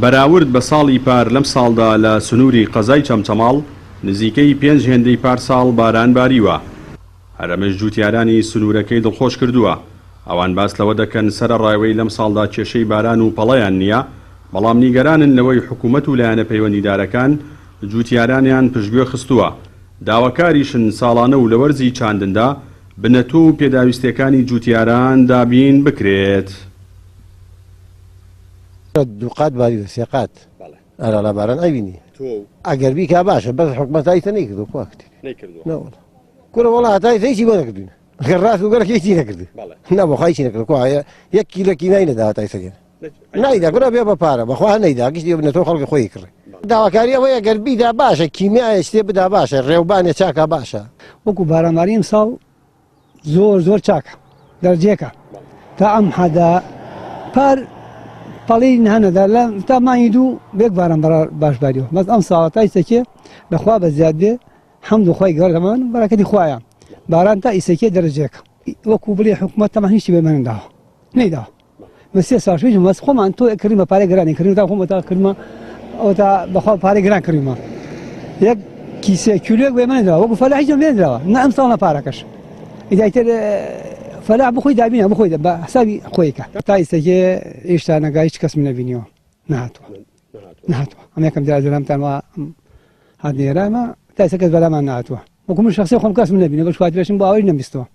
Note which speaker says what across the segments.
Speaker 1: بەراورد بە ساڵی پار لەم ساڵدا لە سنووری قەزای چەمچەماڵ نزیکەی 5 هێندەی پار ساڵ باران باریوە. هەرەمەش جوتیارانی سنوورەکەی دڵخۆش کردووە. ئەوان باس لەوە دەکەن سەرە ڕایوەی لەم ساڵدا کێشەی باران و پەڵەیان نییە، بەڵام نیگەرانن لەوەی حکوومەت و لایەنە پەیوەندیدارەکان جوتیارانیان پشتگوێ خستووە. داواکاریشن ساڵانە و لە وەرزی چاندندا بنەتۆ و پێداویستەکانی جوتیاران دابین بکرێت.
Speaker 2: دوقات باری سێقات ئەلا باران ئەبینی ئەگەر بیکا باشە بەس حکومەتایتە نەیکردو پاکتی کورە وەڵا هەتای هیچی بۆ نەکردوین ئەگەر ڕاست و گەرەک هیچی نەکردو نەبۆ خایچی نەکرد کوایە یەک کیلۆکی ناینەدا هەتای سەگەر نایدا کورە بێ بە پارە بەخوا نەیدا گشتی بنێتەوە خەڵکی خۆی کڕێ داواکاری ئەوەیە گەر بیدا باشە کیمیایە شتێ بدا باشە ڕێوبانێ چاکە باشە
Speaker 3: وەکو بارانباری ئەمساڵ زۆر چاکە دەرجێکە تا ئەم حەدا پار پەڵی هەنەدا لە تا مانگی دوو بێک باران باش باریەوە بەس ئەم ساڵە تا ئیسەکێ بەخوا بە زیاد بێ حەمد و خۆی گەورەمان بەرەکەتی خوایە باران تا ئیسەکێ دەرەجێکە وەکو بڵێ حکومەت تەمان هیچی بێمەنداوە نەیداوە بە 3 ساڵ پێش بەس خۆمان تۆ کردمە پارەی گرانی کردن تا خۆمە تا کردمە ئەو تا بەخوا پارەی گران کردمە یەک کیسە کیلۆیەک بێمەنداوە وەکو فەلاح هیچ بێنراوە نە ئەم ساڵ نە پارەکەش ئیدایتر فەلاح بخۆی دابینە بخۆی بە حسابی خۆیکە تا ئیسەکێ هێشتا نەگا هیچ کەس من نەبینیەوە نهاتوە ئەم یەکەم جارەمتانوە هاتنێرامە تا ئێستا کەس بەلامان نهاتووە وەکو من شخصی خۆم کەس من نەبینە بە شواترێشم بۆ ئەوەی نەبیستەوە.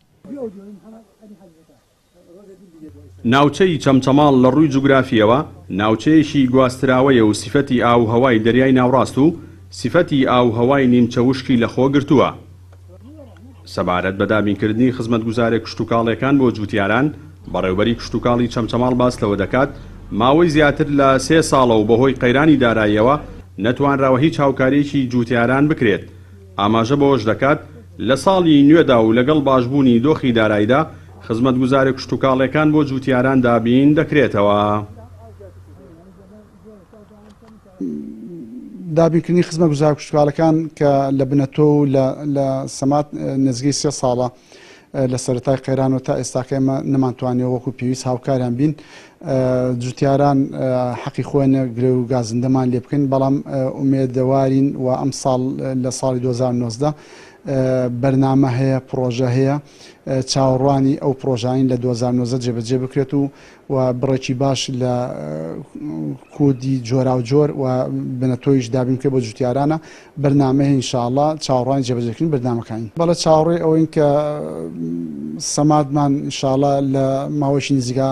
Speaker 1: ناوچەی چەمچەماڵ لە ڕووی جوگرافیەوە ناوچەیەکی گواستراوەیە و سیفەتی ئاو هەوای دەریای ناوڕاست و سیفەتی ئاو هەوای نیمچەوشکی لەخۆ گرتووە. سەبارەت بە دابینکردنی خزمەتگوزارە کشتتوکاڵیەکان بۆ جوتیاران بەڕێوبەری کشتتوکاڵی چەمچەماڵ باس لەوە دەکات ماوەی زیاتر لە 3 ساڵە و بەهۆی قەیرانی داراییەوە نەتوانراوە هیچ هاوکارێکی جوتیاران بکرێت. ئاماژە بەوەش دەکات لە ساڵی نوێدا و لەگەڵ باشبوونی دۆخی داراییدا خزمەتگوزارە کشتتوکاڵیەکان بۆ جوتیاران دابین دەکرێتەوە.
Speaker 4: دابینکردنی خزمەتگوزار کشتتوکاڵەکان کە لە بنەتۆ و لە سەمات نزیکەی 3 ساڵە لە سەرەتای قەیران و تا ئێستاکە ئێمە نەمانتوانێت وەکو پێویست هاوکاریان بین جوتیاران حەقی خۆیانە گرێ و گازندەمان لێ بکەین بەڵام ئومێدەوارین و ئەم ساڵ لە ساڵی 2019 بەرنامە هەیە پرۆژە هەیە چاوەڕوانی ئەو پرۆژانین لە 2019 جێبەجێ بکرێت و بڕێکی باش لە کودی جۆرا و جۆر و بنەتۆیش دابین بکرێت بۆ جوتیارانە بەرنامە هەیە ئینشاءڵڵا چاوەڕوانی جێبەجێکردن بەردامەکانی بەڵە چاوەڕێ ئەوەین کە سەمادمان ئینشاءڵڵا لە ماوەیەکی نزیکا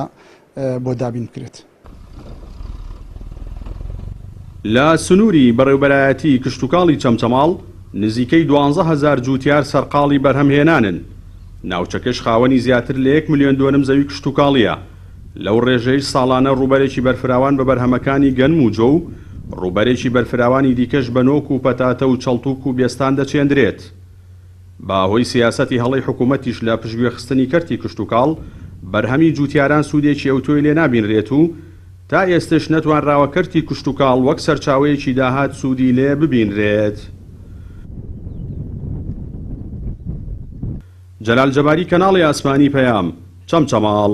Speaker 4: بۆ دابین بکرێت.
Speaker 1: لە سنووری بەڕێوبەرایەتی کشتتوکاڵی چەمچەماڵ نزیکەی 12,000 جوتیار سەرقاڵی بەرهەمهێنانن. ناوچەکەش خاوەنی زیاتر لە 1,2 ملیۆن زەوی کشتتوکاڵیە. لەو ڕێژەی ساڵانە ڕوبەرێکی بەرفراوان بە بەرهەمەکانی گەنم و جۆ و ڕوبەرێکی بەرفراوانی دیکەش بە نۆک و پەتاتە و چەڵتوک و بێستان دەچێندرێت. باهۆی سیاسەتی هەڵەی حکوومەتیش لە پشتگوێخستنی کەرتی کشتتوکاڵ بەرهەمی جوتیاران سوودێکی ئەوتۆی لێ نابینرێت و تا ئێستش نەتوانراوە کەرتی کشتتوکاڵ وەک سەرچاوەیەکی داهات سوودی لێ ببینرێت. جەلال جەباری کەناڵی ئاسمانی پەیام چەمچەماڵ.